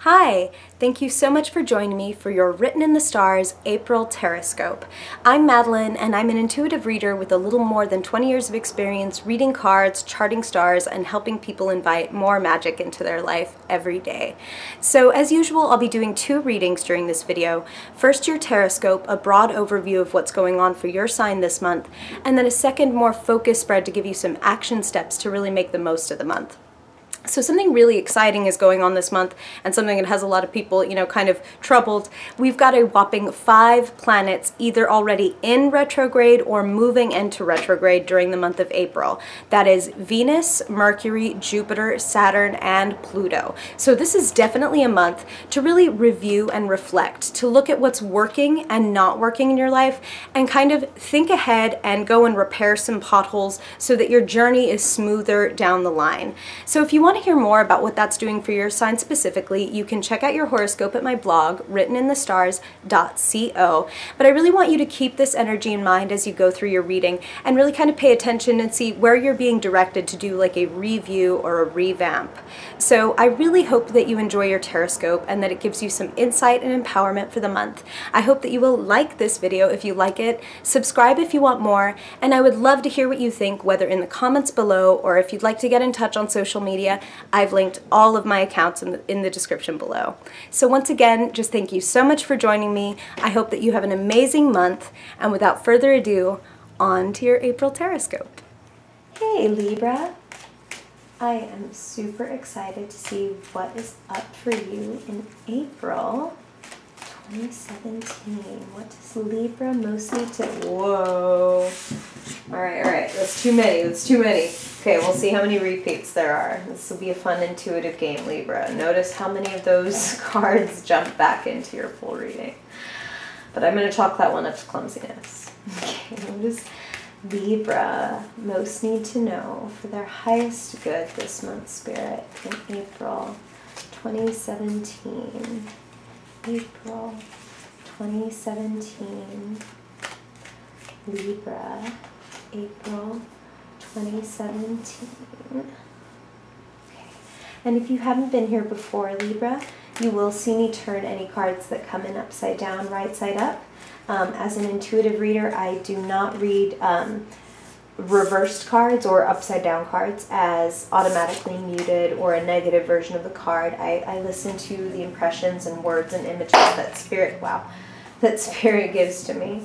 Hi, thank you so much for joining me for your Written in the Stars April Horoscope. I'm Madeline and I'm an intuitive reader with a little more than 20 years of experience reading cards, charting stars, and helping people invite more magic into their life every day. So as usual, I'll be doing two readings during this video. First, your Horoscope, a broad overview of what's going on for your sign this month, and then a second, more focused spread to give you some action steps to really make the most of the month. So something really exciting is going on this month, and something that has a lot of people, kind of troubled. We've got a whopping 5 planets either already in retrograde or moving into retrograde during the month of April. That is Venus, Mercury, Jupiter, Saturn, and Pluto. So this is definitely a month to really review and reflect, to look at what's working and not working in your life, and kind of think ahead and go and repair some potholes so that your journey is smoother down the line. So if you want to hear more about what that's doing for your sign specifically, you can check out your horoscope at my blog, writteninthestars.co. But I really want you to keep this energy in mind as you go through your reading and really kind of pay attention and see where you're being directed to do like a review or a revamp. So I really hope that you enjoy your horoscope and that it gives you some insight and empowerment for the month. I hope that you will like this video if you like it, subscribe if you want more, and I would love to hear what you think, whether in the comments below or if you'd like to get in touch on social media. I've linked all of my accounts in the description below. So once again, just thank you so much for joining me. I hope that you have an amazing month, and without further ado, on to your April Horoscope. Hey Libra, I am super excited to see what is up for you in April 2017. What does Libra most need to... Whoa. All right, that's too many, Okay, we'll see how many repeats there are. This will be a fun, intuitive game, Libra. Notice how many of those cards jump back into your full reading. But I'm going to chalk that one up to clumsiness. Okay, what does Libra most need to know for their highest good this month, Spirit, in April 2017? April 2017. Libra, April 2017. Okay. And if you haven't been here before, Libra, you will see me turn any cards that come in upside down, right side up. As an intuitive reader, I do not read reversed cards or upside down cards as automatically muted or a negative version of the card. I listen to the impressions and words and images that Spirit gives to me.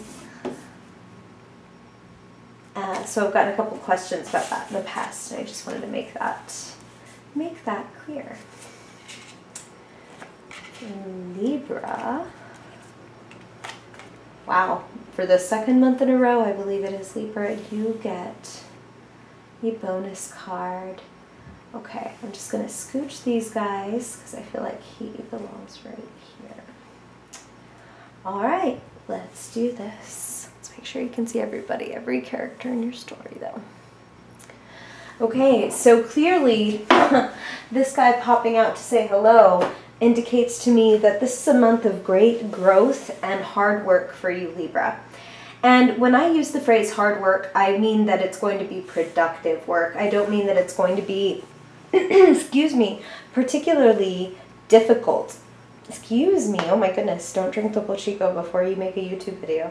So I've gotten a couple questions about that in the past, and I just wanted to make that clear. Libra. Wow, for the second month in a row, I believe it is, Libra, you get a bonus card. Okay, I'm just going to scooch these guys because I feel like he belongs right here. All right, let's do this. Make sure you can see everybody, every character in your story, though. Okay, so clearly this guy popping out to say hello indicates to me that this is a month of great growth and hard work for you, Libra. And when I use the phrase hard work, I mean that it's going to be productive work. I don't mean that it's going to be, excuse me, particularly difficult. Excuse me, oh my goodness, don't drink Topo Chico before you make a YouTube video.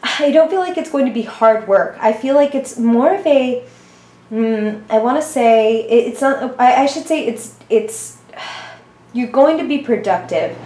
I don't feel like it's going to be hard work. I feel like it's more of a, I want to say, it's not, I should say it's, you're going to be productive,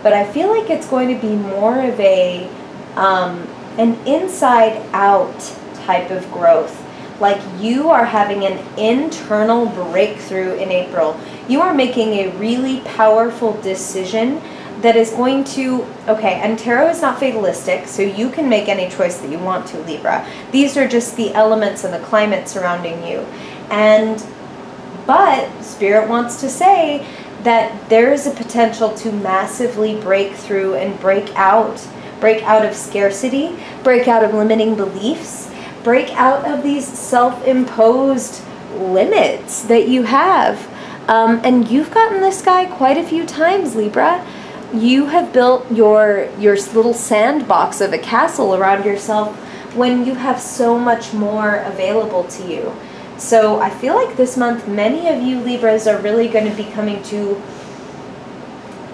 but I feel like it's going to be more of a, an inside out type of growth. Like you are having an internal breakthrough in April. You are making a really powerful decision that is going to, okay, and tarot is not fatalistic, so you can make any choice that you want to, Libra. These are just the elements and the climate surrounding you. But Spirit wants to say that there is a potential to massively break through and break out of scarcity, break out of limiting beliefs, break out of these self-imposed limits that you have. And you've gotten this guy quite a few times, Libra. You have built your little sandbox of a castle around yourself when you have so much more available to you. So I feel like this month, many of you Libras are really going to be coming to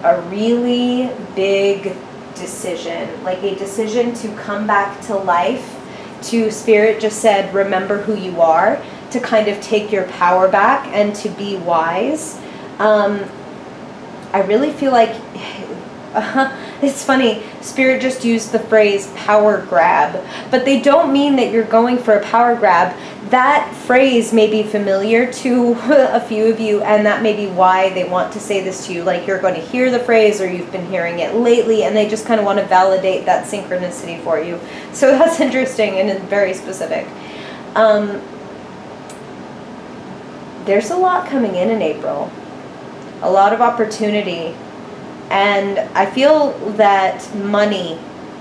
a really big decision, like a decision to come back to life, to Spirit just said, remember who you are, to kind of take your power back and to be wise. I really feel like, it's funny, Spirit just used the phrase power grab, but they don't mean that you're going for a power grab. That phrase may be familiar to a few of you, and that may be why they want to say this to you. Like, you're going to hear the phrase, or you've been hearing it lately, and they just kind of want to validate that synchronicity for you. So that's interesting and very specific. There's a lot coming in April. A lot of opportunity. And I feel that money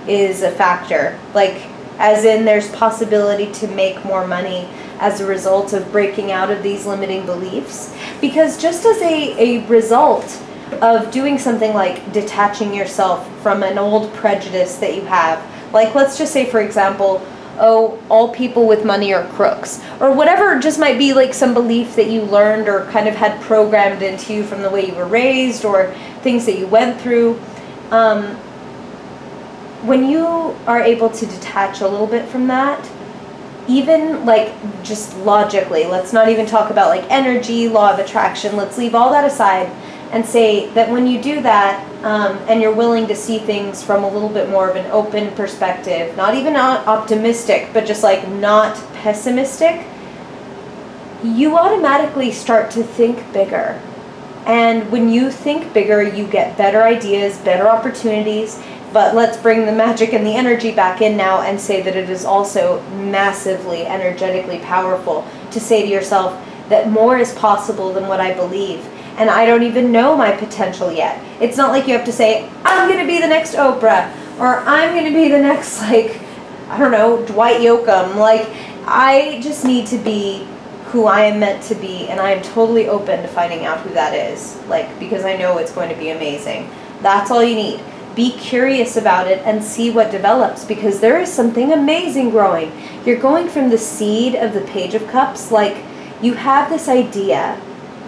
is a factor. Like, as in there's possibility to make more money as a result of breaking out of these limiting beliefs. Because just as a result of doing something like detaching yourself from an old prejudice that you have, like let's just say, for example, oh, all people with money are crooks, or whatever, just might be like some belief that you learned or kind of had programmed into you from the way you were raised or things that you went through. When you are able to detach a little bit from that, even like just logically, let's not even talk about like energy, law of attraction, let's leave all that aside and say that when you do that, and you're willing to see things from a little bit more of an open perspective, not even optimistic, but just like not pessimistic, you automatically start to think bigger. And when you think bigger, you get better ideas, better opportunities. But let's bring the magic and the energy back in now and say that it is also massively energetically powerful to say to yourself that more is possible than what I believe. And I don't even know my potential yet. It's not like you have to say, I'm going to be the next Oprah, or I'm going to be the next, like, I don't know, Dwight Yoakam. Like, I just need to be who I am meant to be, and I am totally open to finding out who that is, like, because I know it's going to be amazing. That's all you need. Be curious about it and see what develops, because there is something amazing growing. You're going from the seed of the Page of Cups, like, you have this idea.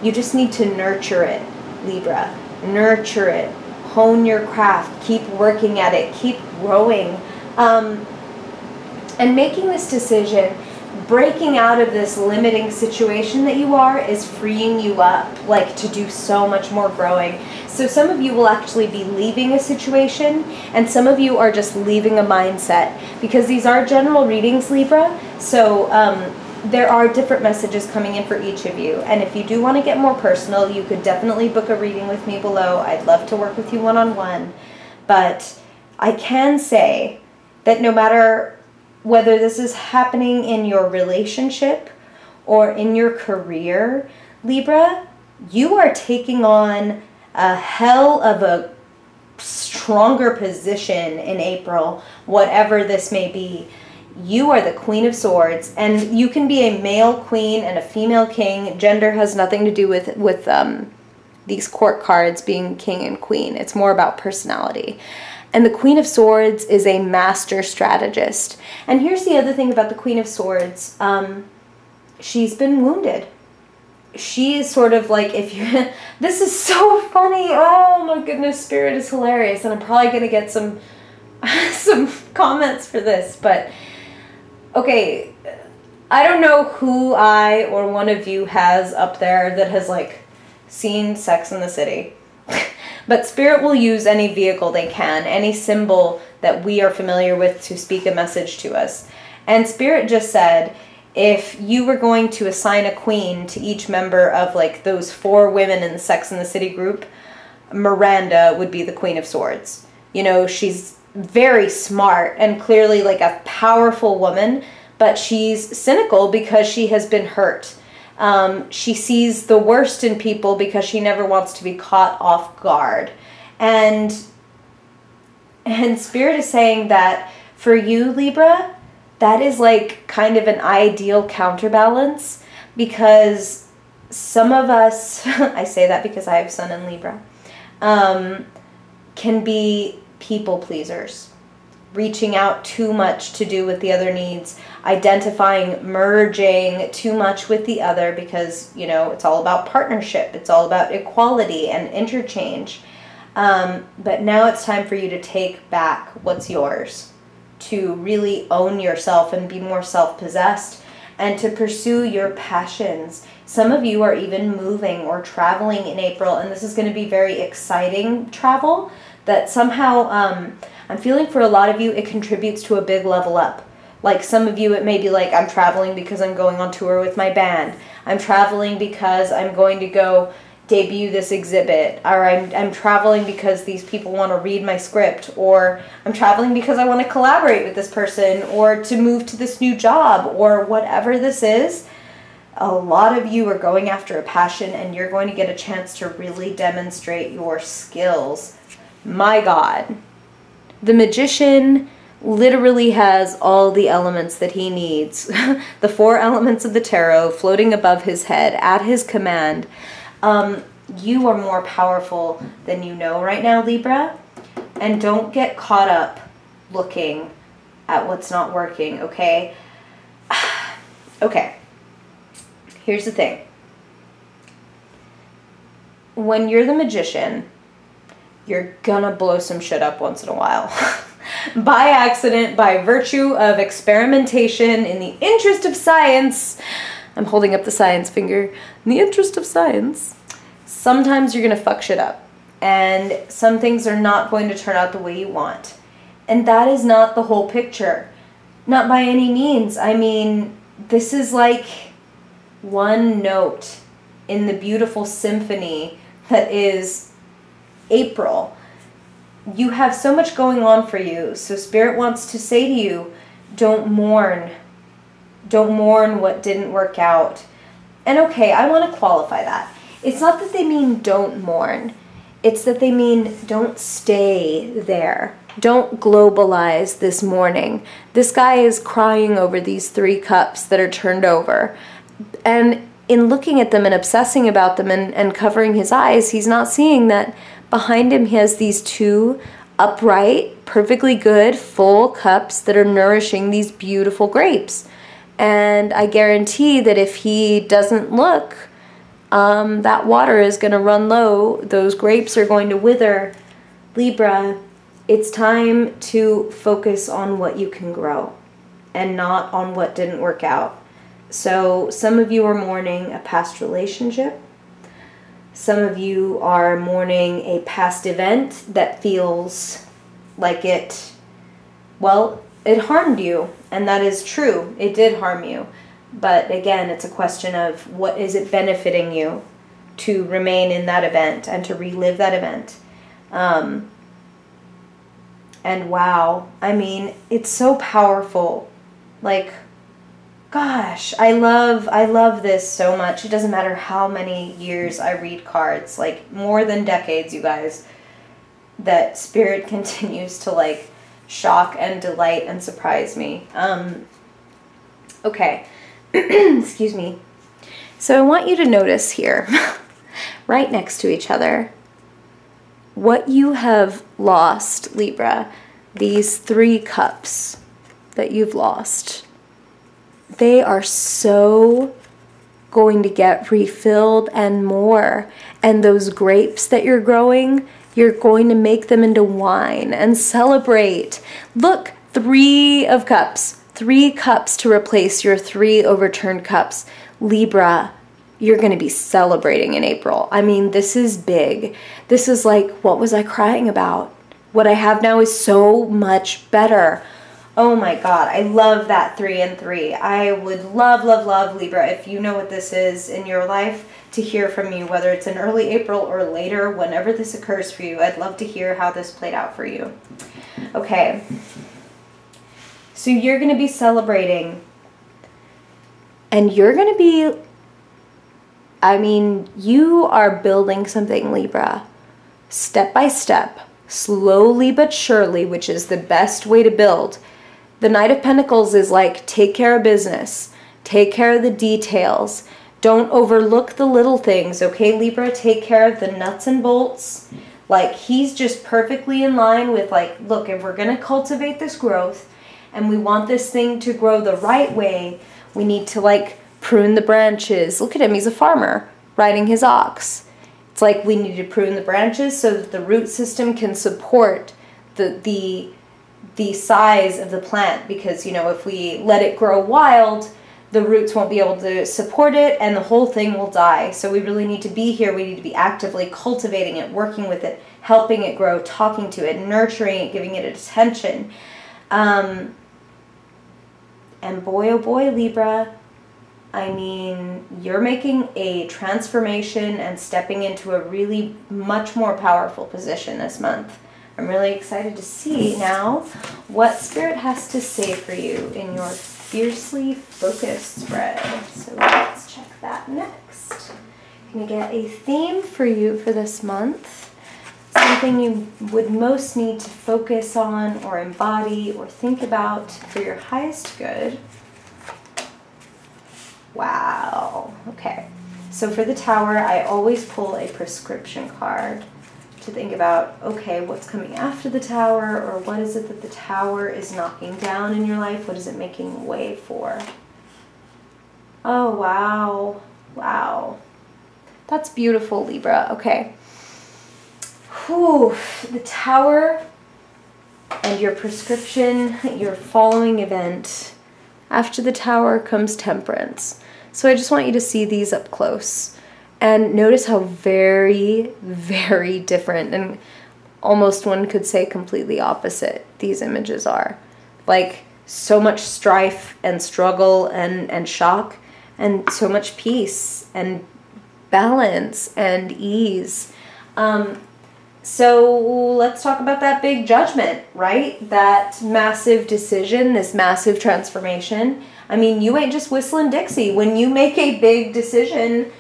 You just need to nurture it, Libra. Nurture it. Hone your craft. Keep working at it. Keep growing. And making this decision, breaking out of this limiting situation that you are, is freeing you up, like, to do so much more growing. So some of you will actually be leaving a situation, and some of you are just leaving a mindset, because these are general readings, Libra. So there are different messages coming in for each of you. And if you do want to get more personal, you could definitely book a reading with me below. I'd love to work with you one-on-one. But I can say that no matter whether this is happening in your relationship or in your career, Libra, you are taking on a hell of a stronger position in April, whatever this may be. You are the Queen of Swords, and you can be a male queen and a female king. Gender has nothing to do with these court cards being king and queen. It's more about personality. And the Queen of Swords is a master strategist. And here's the other thing about the Queen of Swords. She's been wounded. She is sort of like, if you, this is so funny. Oh my goodness, Spirit is hilarious. And I'm probably going to get some comments for this, but okay, I don't know who I or one of you has up there that has like seen Sex and the City. But Spirit will use any vehicle they can, any symbol that we are familiar with to speak a message to us. And Spirit just said, if you were going to assign a queen to each member of like those 4 women in the Sex and the City group, Miranda would be the Queen of Swords. You know, she's very smart and clearly like a powerful woman, but she's cynical because she has been hurt. She sees the worst in people because she never wants to be caught off guard. And Spirit is saying that for you, Libra, that is like kind of an ideal counterbalance, because some of us, I say that because I have Sun in Libra, can be people pleasers. reaching out too much to do with the other needs, identifying merging too much with the other, because, you know, it's all about partnership. It's all about equality and interchange. But now it's time for you to take back what's yours, to really own yourself and be more self-possessed, and to pursue your passions. Some of you are even moving or traveling in April, and this is going to be very exciting travel that somehow, I'm feeling for a lot of you, it contributes to a big level up. Like some of you, it may be like, I'm traveling because I'm going on tour with my band. I'm traveling because I'm going to go debut this exhibit, or I'm traveling because these people want to read my script, or I'm traveling because I want to collaborate with this person, or to move to this new job, or whatever this is. A lot of you are going after a passion, and you're going to get a chance to really demonstrate your skills. My God. The magician literally has all the elements that he needs. The 4 elements of the tarot floating above his head at his command. You are more powerful than you know right now, Libra. And don't get caught up looking at what's not working, okay? Okay. Here's the thing. When you're the magician, you're gonna blow some shit up once in a while. By accident, by virtue of experimentation, in the interest of science. I'm holding up the science finger. In the interest of science. Sometimes you're gonna fuck shit up. And some things are not going to turn out the way you want. And that is not the whole picture. Not by any means. I mean, this is like one note in the beautiful symphony that is April. You have so much going on for you, so Spirit wants to say to you, don't mourn. Don't mourn what didn't work out. And okay, I want to qualify that. It's not that they mean don't mourn. It's that they mean don't stay there. Don't globalize this mourning. This guy is crying over these 3 cups that are turned over. And in looking at them and obsessing about them and covering his eyes, he's not seeing that behind him he has these 2 upright, perfectly good, full cups that are nourishing these beautiful grapes. And I guarantee that if he doesn't look, that water is going to run low. Those grapes are going to wither. Libra, it's time to focus on what you can grow and not on what didn't work out. So some of you are mourning a past relationship. Some of you are mourning a past event that feels like it harmed you. And that is true. It did harm you. But again, it's a question of what is it benefiting you to remain in that event and to relive that event. And wow, I mean, it's so powerful. Like, gosh, I love this so much. It doesn't matter how many years I read cards, like more than decades, you guys, that Spirit continues to like shock and delight and surprise me. Okay. Excuse me. So I want you to notice here, right next to each other, what you have lost, Libra, these 3 cups that you've lost. They are so going to get refilled and more. And those grapes that you're growing, you're going to make them into wine and celebrate. Look, 3 of cups. 3 cups to replace your 3 overturned cups. Libra, you're going to be celebrating in April. I mean, this is big. This is like, what was I crying about? What I have now is so much better. Oh my God, I love that 3 and 3. I would love, love, love, Libra, if you know what this is in your life, to hear from you, whether it's in early April or later, whenever this occurs for you. I'd love to hear how this played out for you. Okay. So you're going to be celebrating, and you're going to be, I mean, you are building something, Libra, step by step, slowly but surely, which is the best way to build. The Knight of Pentacles is like, take care of business, take care of the details, don't overlook the little things, okay, Libra? Take care of the nuts and bolts, Like, he's just perfectly in line with, like, look, if we're going to cultivate this growth and we want this thing to grow the right way, we need to, like, prune the branches. Look at him, he's a farmer riding his ox. It's like we need to prune the branches so that the root system can support the size of the plant, because, you know, if we let it grow wild, the roots won't be able to support it and the whole thing will die. So we really need to be here. We need to be actively cultivating it, working with it, helping it grow, talking to it, nurturing it, giving it attention. And boy, oh boy, Libra, I mean, you're making a transformation and stepping into a really much more powerful position this month. I'm really excited to see now what Spirit has to say for you in your Fiercely Focused spread. So let's check that next. I'm going to get a theme for you for this month. Something you would most need to focus on or embody or think about for your highest good. Wow. Okay. So for the Tower, I always pull a prescription card to think about, okay, what's coming after the Tower, or what is it that the Tower is knocking down in your life? What is it making way for? Oh, wow. Wow. That's beautiful, Libra. Okay. Whew. The Tower and your prescription, your following event. After the Tower comes Temperance. So I just want you to see these up close. And notice how very, very different, and almost one could say completely opposite, these images are. Like, so much strife and struggle and shock, and so much peace and balance and ease. So let's talk about that big judgment, right? That massive decision, this massive transformation. I mean, you ain't just whistling Dixie. When you make a big decision,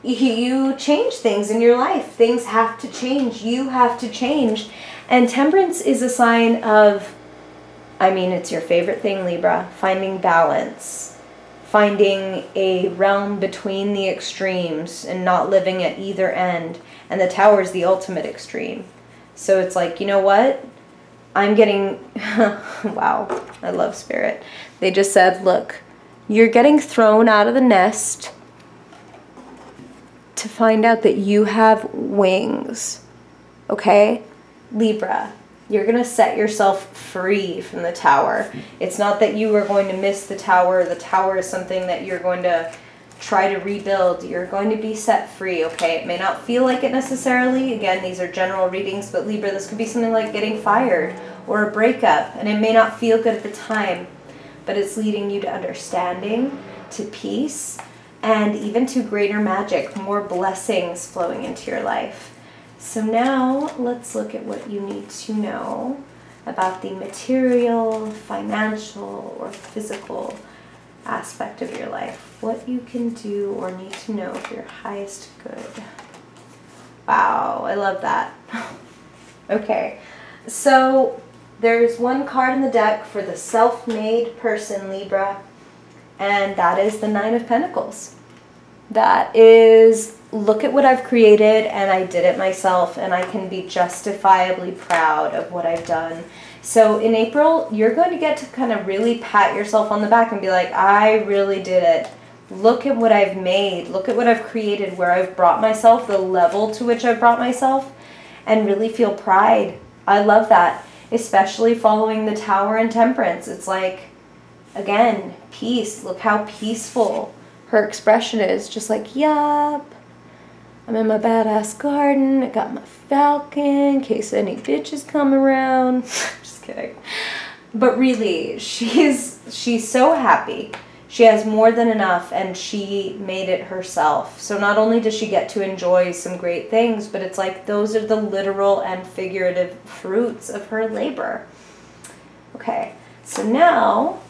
you change things in your life. Things have to change. You have to change. And Temperance is a sign of, I mean, it's your favorite thing, Libra, finding balance, finding a realm between the extremes and not living at either end. And the Tower is the ultimate extreme. So it's like, you know what? I'm getting, wow, I love Spirit. They just said, look, you're getting thrown out of the nest to find out that you have wings, okay? Libra, you're going to set yourself free from the Tower. It's not that you are going to miss the Tower. The Tower is something that you're going to try to rebuild. You're going to be set free, okay? It may not feel like it necessarily. Again, these are general readings, but Libra, this could be something like getting fired or a breakup, and it may not feel good at the time, but it's leading you to understanding, to peace, and even to greater magic, more blessings flowing into your life. So now let's look at what you need to know about the material, financial, or physical aspect of your life. What you can do or need to know for your highest good. Wow, I love that. Okay, so there's one card in the deck for the self-made person, Libra, and that is the Nine of Pentacles. That is, look at what I've created, and I did it myself, and I can be justifiably proud of what I've done. So in April, you're going to get to kind of really pat yourself on the back and be like, I really did it. Look at what I've made. Look at what I've created, where I've brought myself, the level to which I've brought myself, and really feel pride. I love that, especially following the Tower and Temperance. It's like, again, peace. Look how peaceful her expression is. Just like, yup, I'm in my badass garden. I got my falcon in case any bitches come around. Just kidding. But really, she's so happy. She has more than enough, and she made it herself. So not only does she get to enjoy some great things, but it's like those are the literal and figurative fruits of her labor. Okay, so now,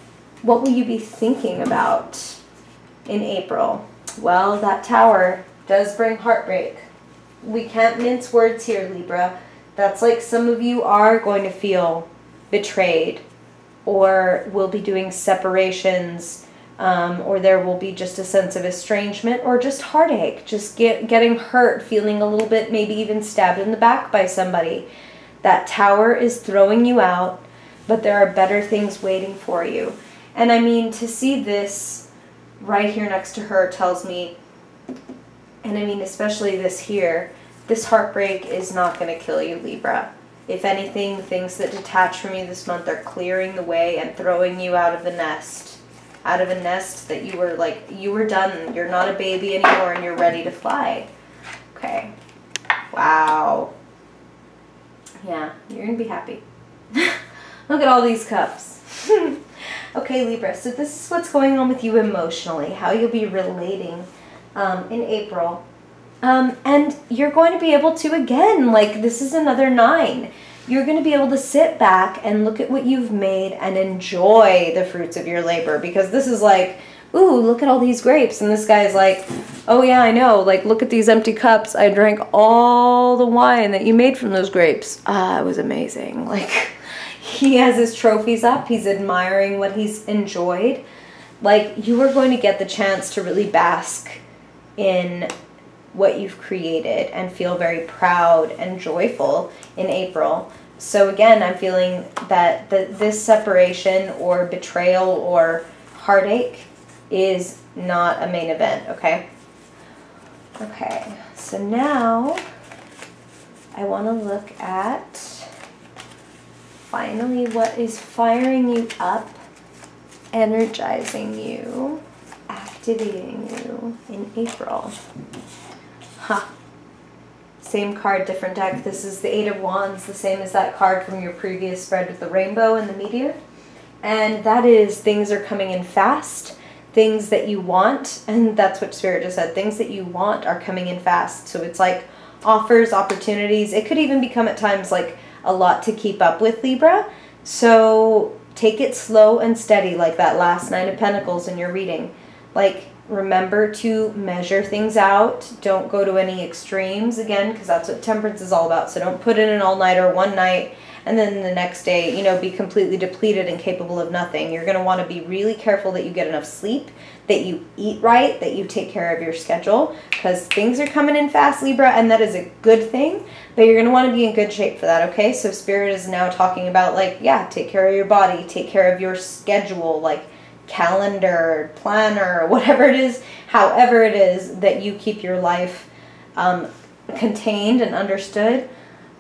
what will you be thinking about in April? Well, that Tower does bring heartbreak. We can't mince words here, Libra. That's like some of you are going to feel betrayed, or will be doing separations or there will be just a sense of estrangement or just heartache, just getting hurt, feeling a little bit, maybe even stabbed in the back by somebody. That Tower is throwing you out, but there are better things waiting for you. And I mean, to see this right here next to her tells me, and I mean especially this here, this heartbreak is not going to kill you, Libra. If anything, things that detach from you this month are clearing the way and throwing you out of the nest. Out of a nest that you were like, you were done. You're not a baby anymore and you're ready to fly. Okay. Wow. Yeah, you're going to be happy. Look at all these cups. Okay, Libra, so this is what's going on with you emotionally, how you'll be relating in April. And you're going to be able to, again, like this is another 9. You're going to be able to sit back and look at what you've made and enjoy the fruits of your labor. Because this is like, ooh, look at all these grapes. And this guy's like, oh yeah, I know. Like, look at these empty cups. I drank all the wine that you made from those grapes. Ah, it was amazing. Like, he has his trophies up. He's admiring what he's enjoyed. Like, you are going to get the chance to really bask in what you've created and feel very proud and joyful in April. So again, I'm feeling that this separation or betrayal or heartache is not a main event, okay? Okay, so now I want to look at finally what is firing you up, energizing you, activating you in April. Huh. Same card, different deck. This is the 8 of Wands, the same as that card from your previous spread with the rainbow and the meteor. And that is things are coming in fast, things that you want, and that's what Spirit just said. Things that you want are coming in fast. So it's like offers, opportunities. It could even become at times like a lot to keep up with, Libra. So take it slow and steady, like that last 9 of Pentacles in your reading. Like, remember to measure things out. Don't go to any extremes, again, because that's what Temperance is all about. So don't put in an all-nighter one night and then the next day, you know, be completely depleted and capable of nothing. You're going to want to be really careful that you get enough sleep, that you eat right, that you take care of your schedule, because things are coming in fast, Libra, and that is a good thing, but you're going to want to be in good shape for that, okay? So Spirit is now talking about, like, yeah, take care of your body, take care of your schedule, like calendar, planner, whatever it is, however it is that you keep your life contained and understood.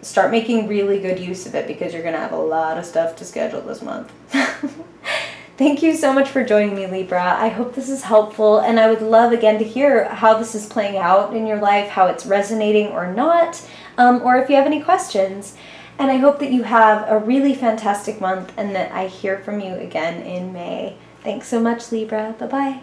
Start making really good use of it, because you're going to have a lot of stuff to schedule this month. Thank you so much for joining me, Libra. I hope this is helpful, and I would love, again, to hear how this is playing out in your life, how it's resonating or not, or if you have any questions. And I hope that you have a really fantastic month and that I hear from you again in May. Thanks so much, Libra. Bye-bye.